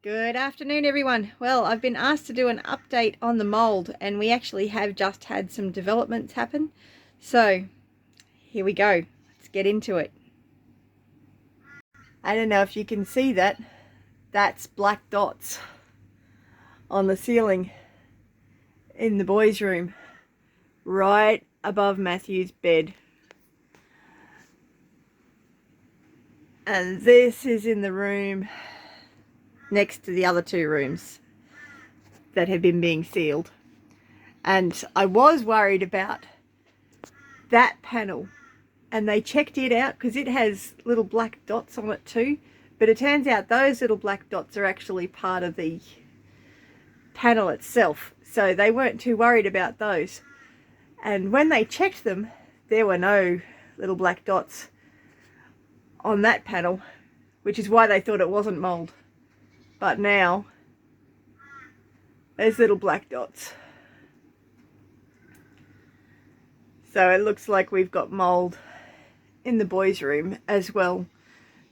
Good afternoon, everyone. Well, I've been asked to do an update on the mould, and we actually have just had some developments happen. So here we go. Let's get into it. I don't know if you can see that. That's black dots on the ceiling in the boys' room, right above Matthew's bed. And this is in the room next to the other two rooms that have been being sealed. And I was worried about that panel, and they checked it out because it has little black dots on it too, but it turns out those little black dots are actually part of the panel itself, so they weren't too worried about those. And when they checked them, there were no little black dots on that panel, which is why they thought it wasn't mould. But now there's little black dots. So it looks like we've got mould in the boys' room as well.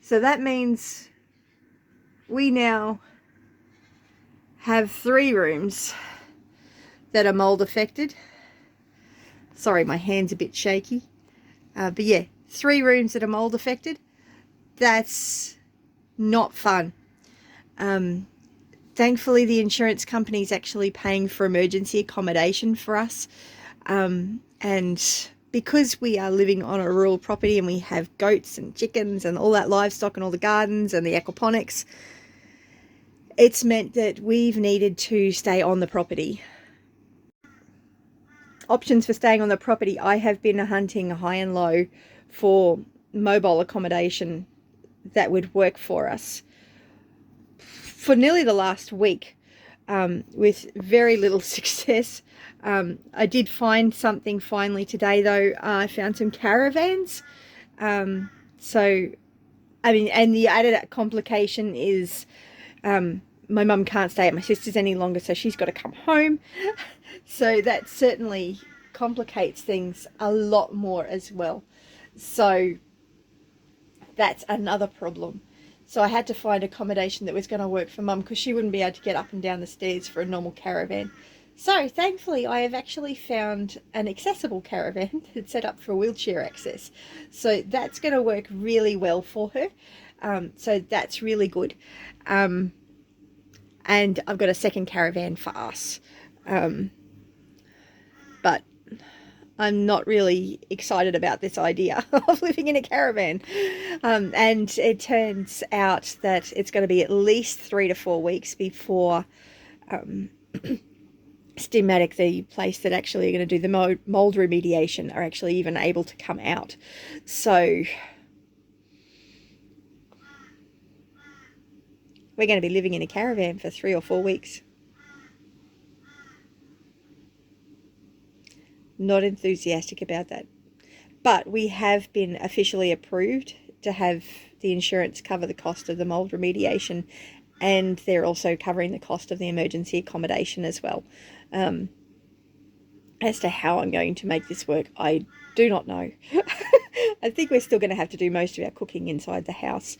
So that means we now have 3 rooms that are mould affected. Sorry, my hand's a bit shaky. But yeah, 3 rooms that are mould affected. That's not fun. Thankfully, the insurance company is actually paying for emergency accommodation for us. And because we are living on a rural property and we have goats and chickens and all that livestock and all the gardens and the aquaponics, it's meant that we've needed to stay on the property. Options for staying on the property: I have been hunting high and low for mobile accommodation that would work for us for nearly the last week, with very little success. I did find something finally today though. I found some caravans. So, I mean, and the added complication is my mum can't stay at my sister's any longer, so she's got to come home. So that certainly complicates things a lot more as well. So that's another problem. So I had to find accommodation that was going to work for Mum, because she wouldn't be able to get up and down the stairs for a normal caravan. So thankfully I have actually found an accessible caravan that's set up for wheelchair access. So that's going to work really well for her. So that's really good. And I've got a second caravan for us. But I'm not really excited about this idea of living in a caravan. And it turns out that it's going to be at least 3 to 4 weeks before Steamatic, the place that actually are going to do the mould remediation, are actually even able to come out. So we're going to be living in a caravan for 3 or 4 weeks. Not enthusiastic about that, but we have been officially approved to have the insurance cover the cost of the mould remediation, and they're also covering the cost of the emergency accommodation as well. As to how I'm going to make this work, I do not know. I think we're still going to have to do most of our cooking inside the house,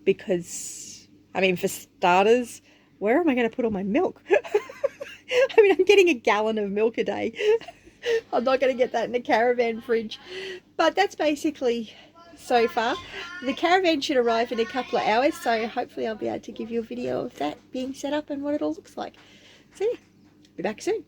because, I mean, for starters, where am I going to put all my milk? I mean, I'm getting a gallon of milk a day. I'm not going to get that in a caravan fridge. But that's basically so far. The caravan should arrive in a couple of hours, so hopefully I'll be able to give you a video of that being set up and what it all looks like. So yeah, be back soon.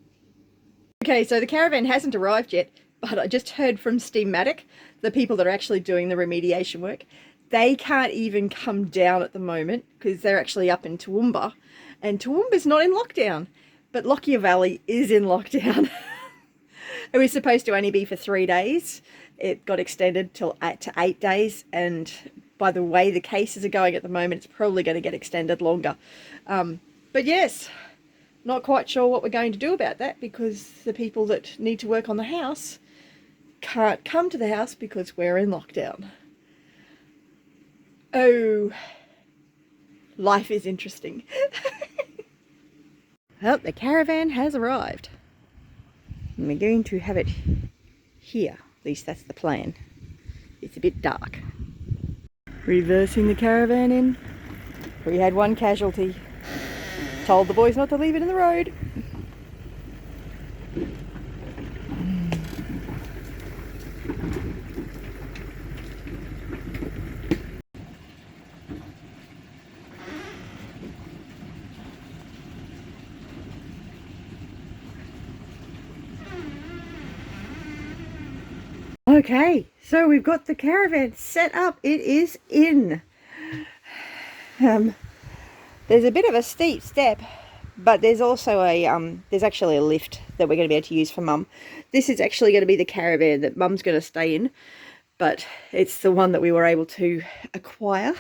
Okay, so the caravan hasn't arrived yet, but I just heard from Steamatic, the people that are actually doing the remediation work. They can't even come down at the moment because they're actually up in Toowoomba, and Toowoomba's not in lockdown, but Lockyer Valley is in lockdown. It was supposed to only be for 3 days. It got extended to 8 days, and by the way the cases are going at the moment, it's probably going to get extended longer. But yes, not quite sure what we're going to do about that, because the people that need to work on the house can't come to the house because we're in lockdown. Oh, life is interesting. Well, the caravan has arrived. And we're going to have it here. At least that's the plan. It's a bit dark. Reversing the caravan in. We had one casualty. told the boys not to leave it in the road. Okay, so we've got the caravan set up. It is in. There's a bit of a steep step, but there's also there's actually a lift that we're going to be able to use for Mum. This is actually going to be the caravan that Mum's going to stay in, but it's the one that we were able to acquire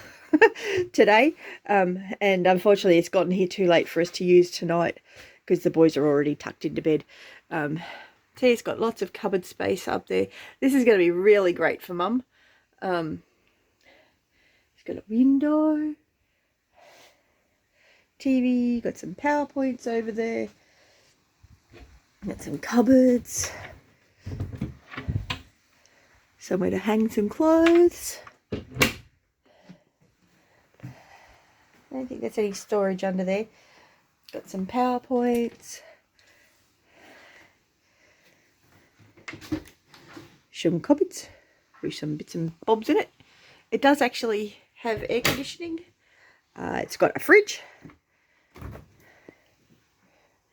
today. And unfortunately, it's gotten here too late for us to use tonight because the boys are already tucked into bed. See, it's got lots of cupboard space up there. This is going to be really great for Mum. It's got a window, TV, got some PowerPoints over there, got some cupboards, somewhere to hang some clothes. I don't think there's any storage under there. Got some PowerPoints. Some cupboards with some bits and bobs in it. It does actually have air conditioning. It's got a fridge.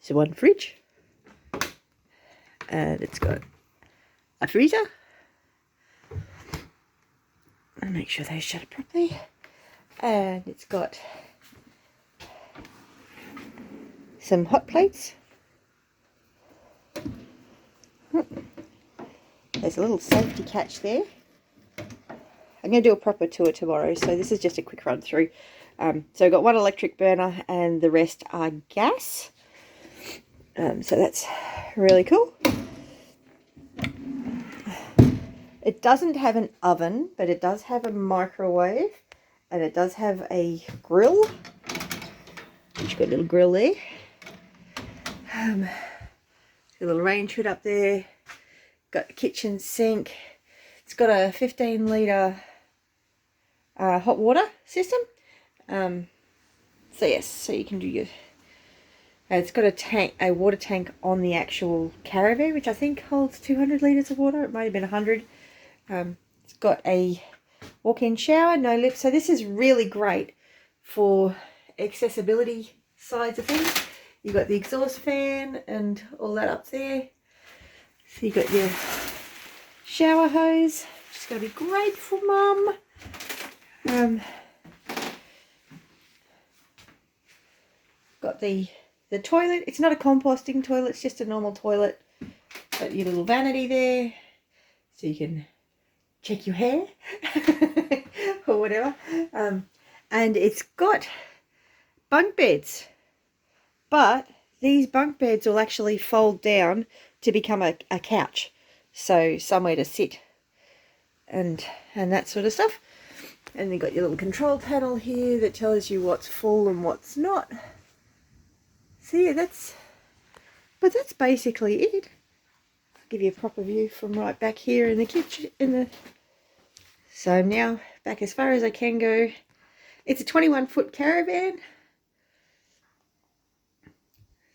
So one fridge. And it's got a freezer. I'll make sure they shut it properly. And it's got some hot plates. There's a little safety catch there. I'm going to do a proper tour tomorrow, so this is just a quick run through. So I've got one electric burner and the rest are gas. So that's really cool. It doesn't have an oven, but it does have a microwave, and it does have a grill. It's got a little grill there. A little range hood up there. Got a kitchen sink. It's got a 15-litre hot water system. So yes, so you can do your. It's got a water tank on the actual caravan, which I think holds 200 litres of water. It might have been 100. It's got a walk-in shower, no lift. So this is really great for accessibility sides of things. You've got the exhaust fan and all that up there. So you've got your shower hose, which is going to be great for Mum. Got the toilet. It's not a composting toilet, it's just a normal toilet. Got your little vanity there, so you can check your hair or whatever. And it's got bunk beds, but these bunk beds will actually fold down to become a couch, so somewhere to sit and that sort of stuff. And you've got your little control panel here that tells you what's full and what's not. So yeah, that's basically it. I'll give you a proper view from right back here in the kitchen. So I'm now back as far as I can go. It's a 21-foot caravan.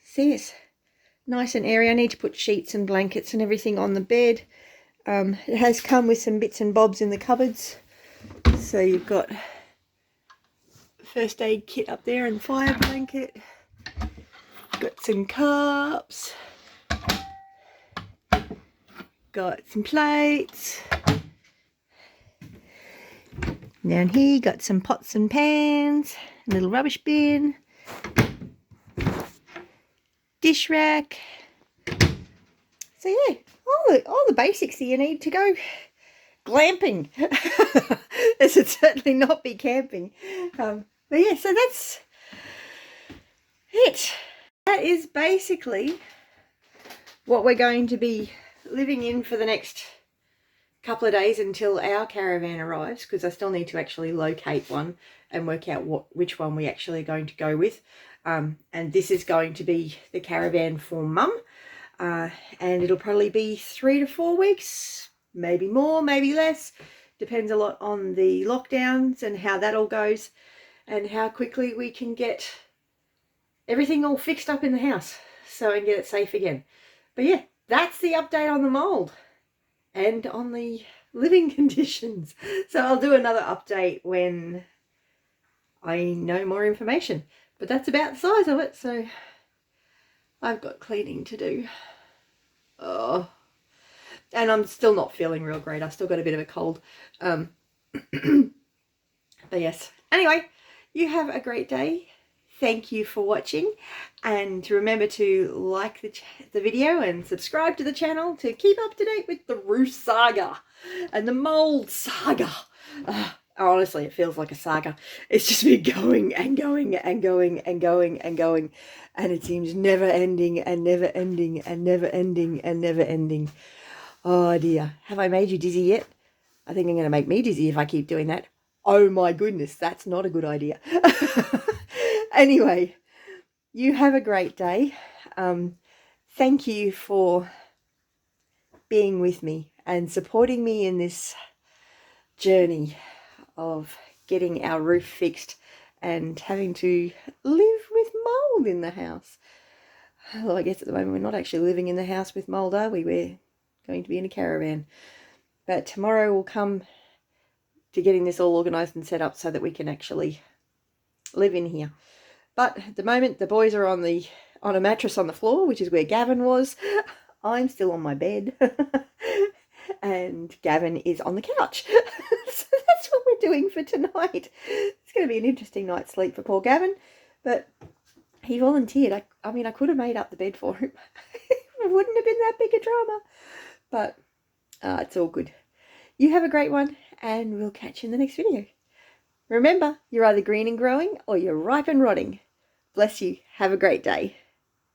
So yes, nice and airy. I need to put sheets and blankets and everything on the bed. It has come with some bits and bobs in the cupboards. So you've got first aid kit up there and fire blanket. Got some cups. Got some plates. Down here got some pots and pans. A little rubbish bin. Dish rack. So yeah, all the basics that you need to go glamping. This would certainly not be camping. But yeah, so that's it. That is basically what we're going to be living in for the next couple of days until our caravan arrives, because I still need to actually locate one and work out which one we actually are going to go with. And this is going to be the caravan for Mum, and it'll probably be 3 to 4 weeks, maybe more, maybe less. Depends a lot on the lockdowns and how that all goes and how quickly we can get everything all fixed up in the house so I can get it safe again. But yeah, that's the update on the mould and on the living conditions. So I'll do another update when I know more information. But that's about the size of it, so I've got cleaning to do. Oh, and I'm still not feeling real great. I've still got a bit of a cold. But yes. Anyway, you have a great day. Thank you for watching, and remember to like the video and subscribe to the channel to keep up to date with the roof saga and the mould saga. Honestly, it feels like a saga. It's just been going and going and going and going and going, and it seems never ending and never ending and never ending and never ending. Oh dear, have I made you dizzy yet? I think I'm going to make me dizzy if I keep doing that. Oh my goodness, that's not a good idea. Anyway, you have a great day. Thank you for being with me and supporting me in this journey of getting our roof fixed and having to live with mould in the house. Well, I guess at the moment we're not actually living in the house with mould, are we? We're going to be in a caravan. But tomorrow will come to getting this all organised and set up so that we can actually live in here. But at the moment the boys are on a mattress on the floor, which is where Gavin was. I'm still on my bed. And Gavin is on the couch. So that's what we're doing for tonight. It's going to be an interesting night's sleep for poor Gavin. But he volunteered. I mean, I could have made up the bed for him. It wouldn't have been that big a drama. But it's all good. You have a great one, and we'll catch you in the next video. Remember, you're either green and growing or you're ripe and rotting. Bless you. Have a great day.